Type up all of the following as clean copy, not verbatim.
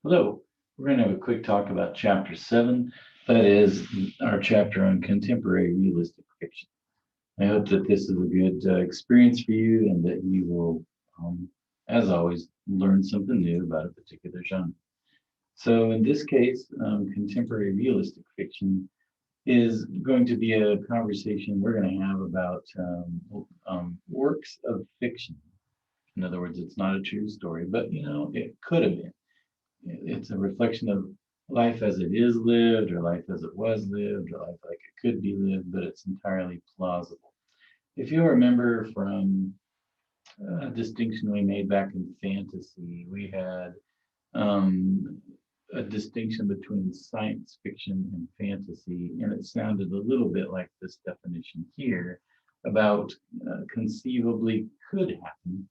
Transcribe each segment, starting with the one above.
Hello, we're going to have a quick talk about Chapter 7. That is our chapter on contemporary realistic fiction. I hope that this is a good experience for you and that you will, as always, learn something new about a particular genre. So, in this case, contemporary realistic fiction is going to be a conversation we're going to have about works of fiction. In other words, it's not a true story, but it could have been. It's a reflection of life as it is lived, or life as it was lived, or life like it could be lived, but it's entirely plausible. If you remember from a distinction we made back in fantasy, we had um, a distinction between science fiction and fantasy, and it sounded a little bit like this definition here about conceivably could happen.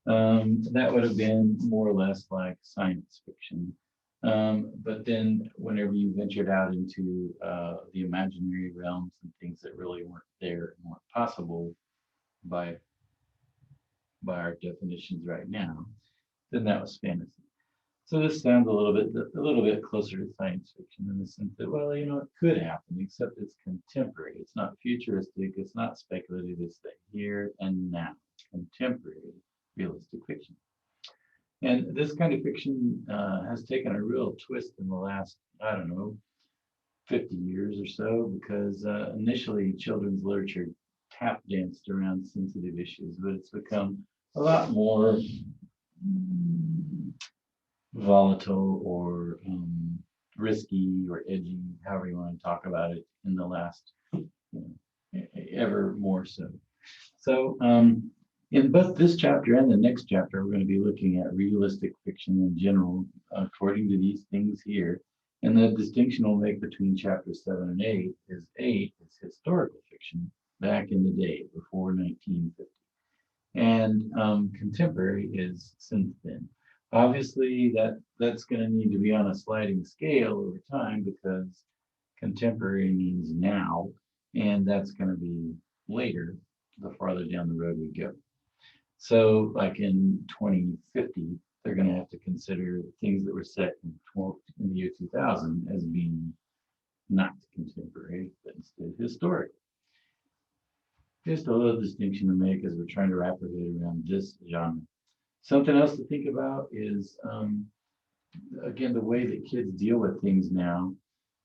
That would have been more or less like science fiction. But then, whenever you ventured out into the imaginary realms and things that really weren't there and weren't possible by our definitions right now, then that was fantasy. So this sounds a little bit closer to science fiction in the sense that, well, it could happen, except it's contemporary. It's not futuristic. It's not speculative. It's the here and now, contemporary realistic fiction. And this kind of fiction has taken a real twist in the last, I don't know, 50 years or so, because initially children's literature tap danced around sensitive issues, but it's become a lot more volatile or risky or edgy, however you want to talk about it, in the last, ever more so. So, in both this chapter and the next chapter, we're going to be looking at realistic fiction in general, according to these things here. And the distinction we'll make between chapters 7 and 8 is historical fiction back in the day, before 1950. And contemporary is since then. Obviously, that's going to need to be on a sliding scale over time because contemporary means now, and that's going to be later the farther down the road we go. So, like in 2050, they're going to have to consider things that were set in the year 2000 as being not contemporary, but instead historic. Just a little distinction to make as we're trying to wrap our head around this genre. Something else to think about is, again, the way that kids deal with things now,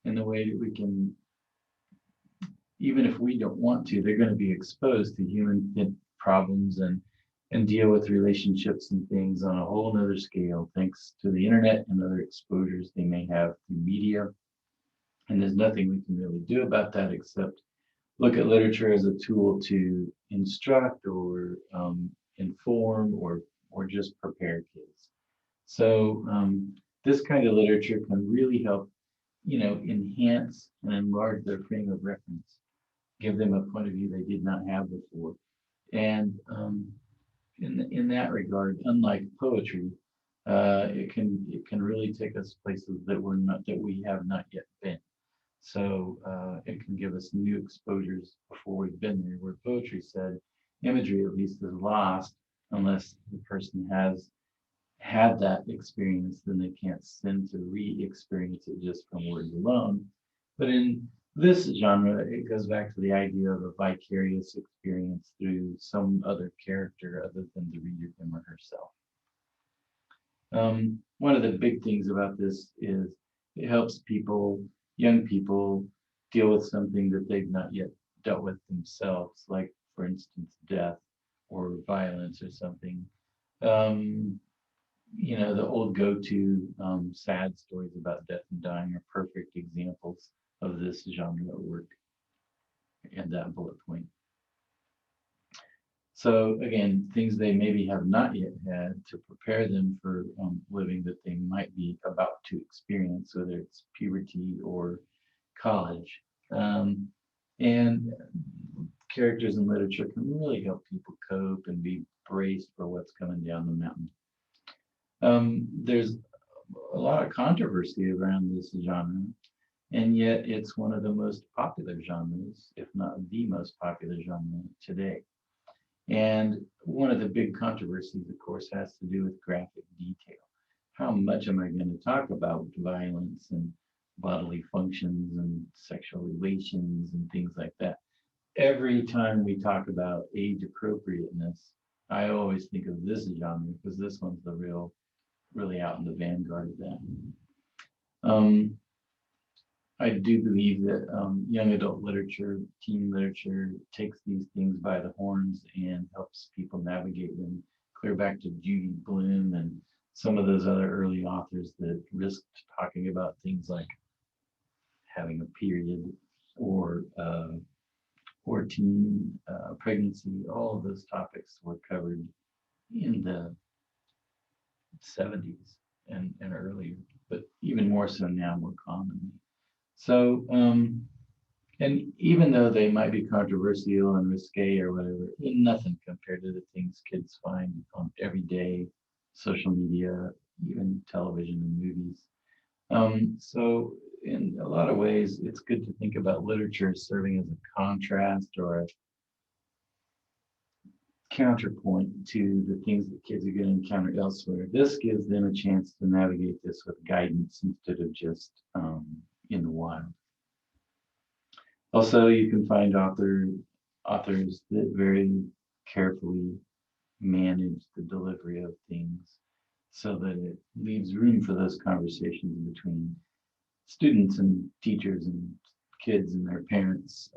and the way that we can, even if we don't want to, they're going to be exposed to human problems and deal with relationships and things on a whole nother scale, thanks to the internet and other exposures they may have through media. And there's nothing we can really do about that except look at literature as a tool to instruct or inform or just prepare kids. So this kind of literature can really help, enhance and enlarge their frame of reference, give them a point of view they did not have before. And in that regard, unlike poetry, it can really take us places that we have not yet been. So it can give us new exposures before we've been there. Where poetry said imagery at least is lost unless the person has had that experience, then they can't stand to re-experience it just from words alone. But in this genre, it goes back to the idea of a vicarious experience through some other character other than the reader, him or herself. One of the big things about this is it helps young people, deal with something that they've not yet dealt with themselves, like, for instance, death or violence or something. Um, the old go-to sad stories about death and dying are perfect examples of this genre of work and that bullet point. So again, things they maybe have not yet had to prepare them for living that they might be about to experience, whether it's puberty or college. Um, and characters in literature can really help people cope and be braced for what's coming down the mountain. There's a lot of controversy around this genre, and yet it's one of the most popular genres, if not the most popular genre today. And one of the big controversies, of course, has to do with graphic detail. How how much am I going to talk about violence and bodily functions and sexual relations and things like that? Every time we talk about age appropriateness, I always think of this genre because this one's the really out in the vanguard of that. I do believe that young adult literature, teen literature takes these things by the horns and helps people navigate them. Clear back to Judy Blume and some of those other early authors that risked talking about things like having a period or teen pregnancy. All of those topics were covered in the 70s and earlier, but even more so now, more commonly. So, and even though they might be controversial and risque or whatever, nothing compared to the things kids find on everyday social media, even television and movies. So in a lot of ways, it's good to think about literature serving as a contrast or a counterpoint to the things that kids are going to encounter elsewhere. This gives them a chance to navigate this with guidance instead of just in the wild. Also, you can find authors that very carefully manage the delivery of things so that it leaves room for those conversations between students and teachers and kids and their parents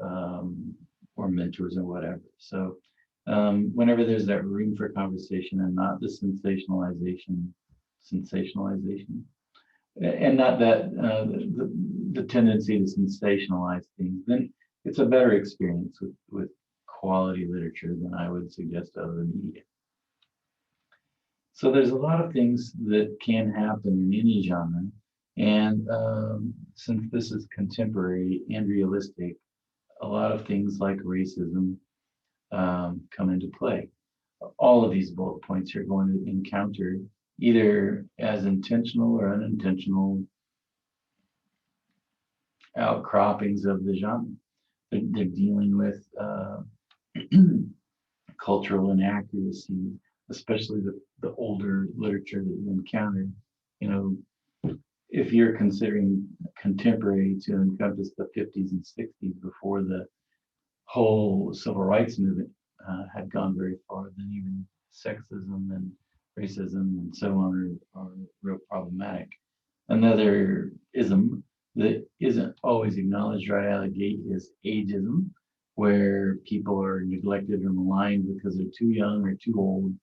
or mentors or whatever. So whenever there's that room for conversation and not the sensationalization, and not that the tendency to sensationalize things, then it's a better experience with quality literature than I would suggest other media. So there's a lot of things that can happen in any genre. And since this is contemporary and realistic, a lot of things like racism come into play. All of these bullet points you're going to encounter either as intentional or unintentional outcroppings of the genre. They're dealing with cultural inaccuracy, especially the older literature that you encounter. You know, if you're considering contemporary to encompass the 50s and 60s before the whole civil rights movement had gone very far, then even sexism and racism and so on are real problematic. Another ism that isn't always acknowledged right out of the gate is ageism, where people are neglected or maligned because they're too young or too old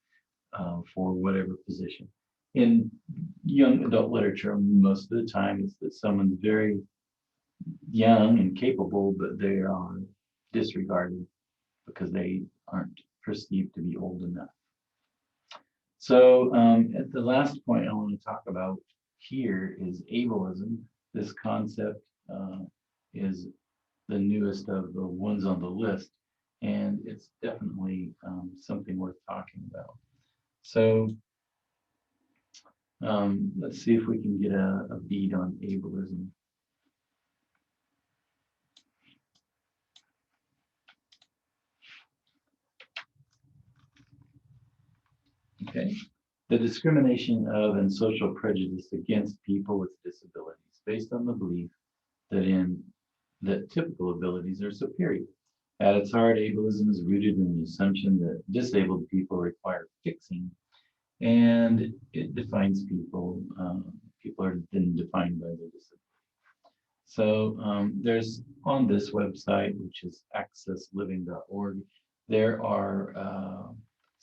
for whatever position. In young adult literature, most of the time it's that someone's very young and capable, but they are disregarded because they aren't perceived to be old enough. So at the last point I want to talk about here is ableism. This concept is the newest of the ones on the list, and it's definitely something worth talking about. So let's see if we can get a beat on ableism. Okay. The discrimination of and social prejudice against people with disabilities based on the belief that typical abilities are superior. At its heart, ableism is rooted in the assumption that disabled people require fixing, and it defines people. People are then defined by their disability. So there's on this website, which is accessliving.org, there are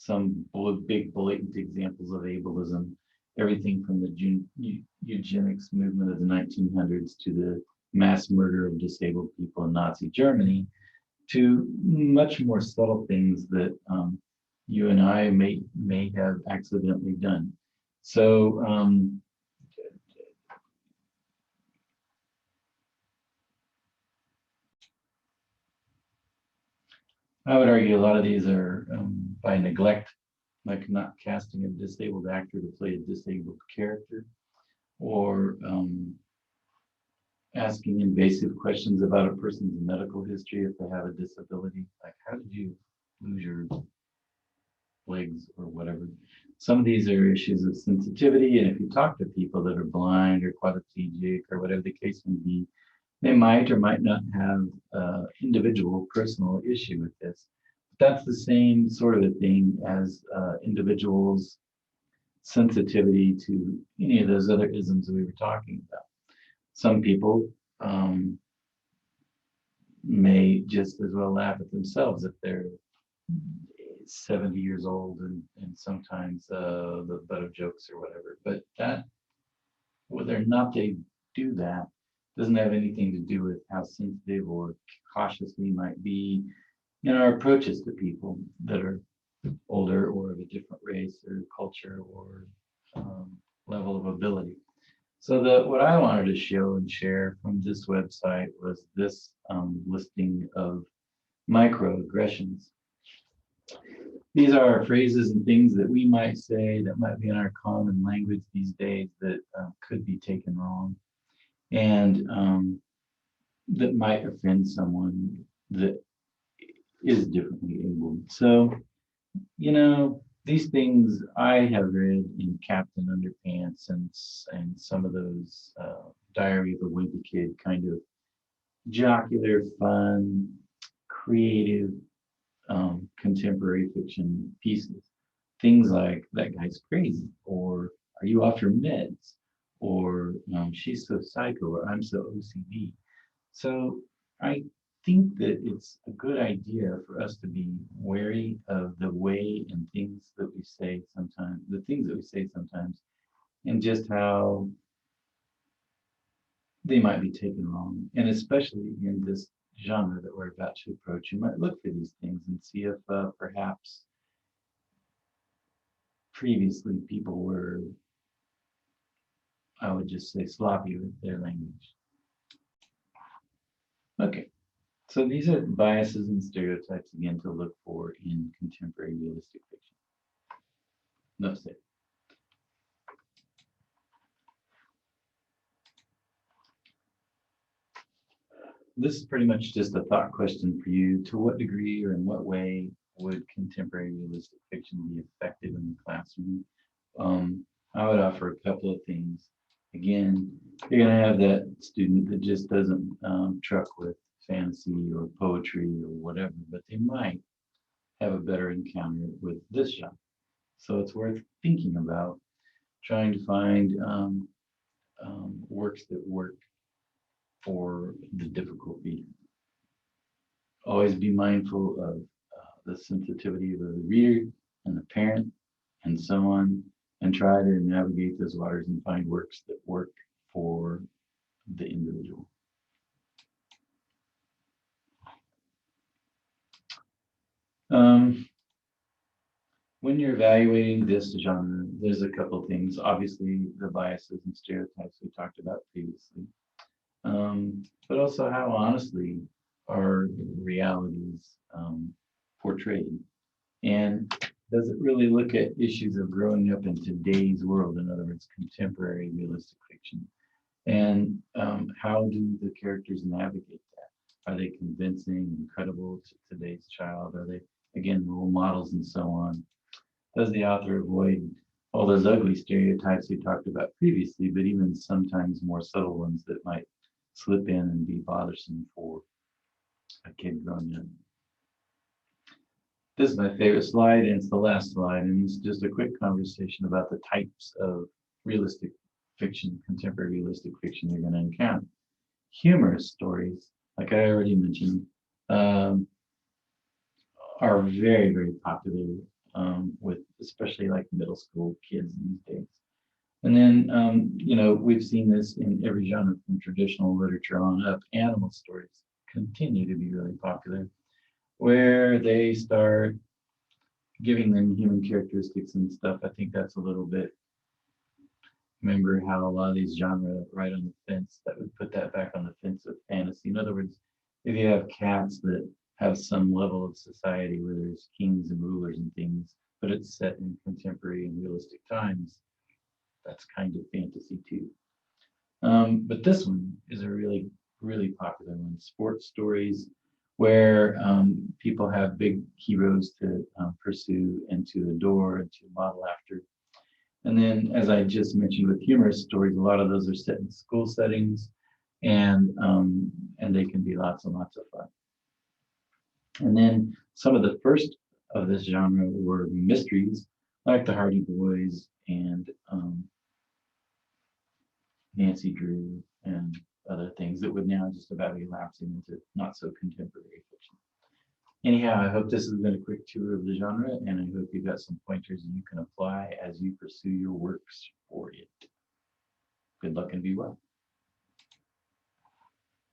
some big blatant examples of ableism, everything from the eugenics movement of the 1900s to the mass murder of disabled people in Nazi Germany, to much more subtle things that you and I may have accidentally done. So I would argue a lot of these are by neglect, like not casting a disabled actor to play a disabled character, or asking invasive questions about a person's medical history if they have a disability, like how did you lose your legs or whatever. Some of these are issues of sensitivity, and if you talk to people that are blind or quadriplegic or whatever the case may be, they might or might not have individual personal issue with this. That's the same sort of a thing as individuals' sensitivity to any of those other isms we were talking about. Some people may just as well laugh at themselves if they're 70 years old and sometimes the butt of jokes or whatever. But that, whether or not they do that, doesn't have anything to do with how sensitive or cautious we might be in our approaches to people that are older or of a different race or culture or level of ability. So what I wanted to show and share from this website was this listing of microaggressions. These are phrases and things that we might say that might be in our common language these days that could be taken wrong and that might offend someone that is differently able. So, these things I have read in Captain Underpants and some of those Diary of a Wimpy Kid kind of jocular, fun, creative contemporary fiction pieces. Things like "That guy's crazy," or "Are you off your meds?" or "She's so psycho," or "I'm so OCD." So I think that it's a good idea for us to be wary of the way and things that we say sometimes, the things that we say sometimes, and just how they might be taken wrong. And especially in this genre that we're about to approach, you might look for these things and see if perhaps previously people were, I would just say, sloppy with their language. Okay. So these are biases and stereotypes again to look for in contemporary realistic fiction. Enough said. This is pretty much just a thought question for you. To what degree or in what way would contemporary realistic fiction be effective in the classroom? I would offer a couple of things. Again, you're going to have that student that just doesn't truck with fantasy or poetry or whatever, but they might have a better encounter with this genre. So it's worth thinking about trying to find works that work for the difficult reader. Always be mindful of the sensitivity of the reader and the parent and so on, and try to navigate those waters and find works that work for the individual. When you're evaluating this genre, there's a couple things. Obviously, the biases and stereotypes we talked about previously, but also how honestly are realities portrayed. And does it really look at issues of growing up in today's world, in other words, contemporary realistic fiction? And how do the characters navigate that? Are they convincing and credible to today's child? Are they, again, role models and so on? Does the author avoid all those ugly stereotypes we talked about previously, but even sometimes more subtle ones that might slip in and be bothersome for a kid growing up? This is my favorite slide, and it's the last slide, and it's just a quick conversation about the types of realistic fiction, contemporary realistic fiction you're going to encounter. Humorous stories, like I already mentioned, are very, very popular with especially like middle school kids these days. And then, we've seen this in every genre from traditional literature on up. Animal stories continue to be really popular, where they start giving them human characteristics and stuff. I think that's a little bit, remember how a lot of these genre right on the fence, that would put that back on the fence of fantasy. In other words, if you have cats that have some level of society where there's kings and rulers and things, but it's set in contemporary and realistic times, that's kind of fantasy too. But this one is a really, really popular one. Sports stories where people have big heroes to pursue and to adore and to model after. And then, as I just mentioned with humorous stories, a lot of those are set in school settings, and they can be lots and lots of fun. And then some of the first of this genre were mysteries, like the Hardy Boys and Nancy Drew and other things that would now just about be lapsing into not so contemporary fiction. Anyhow, I hope this has been a quick tour of the genre, and I hope you got some pointers you can apply as you pursue your works for it. Good luck and be well.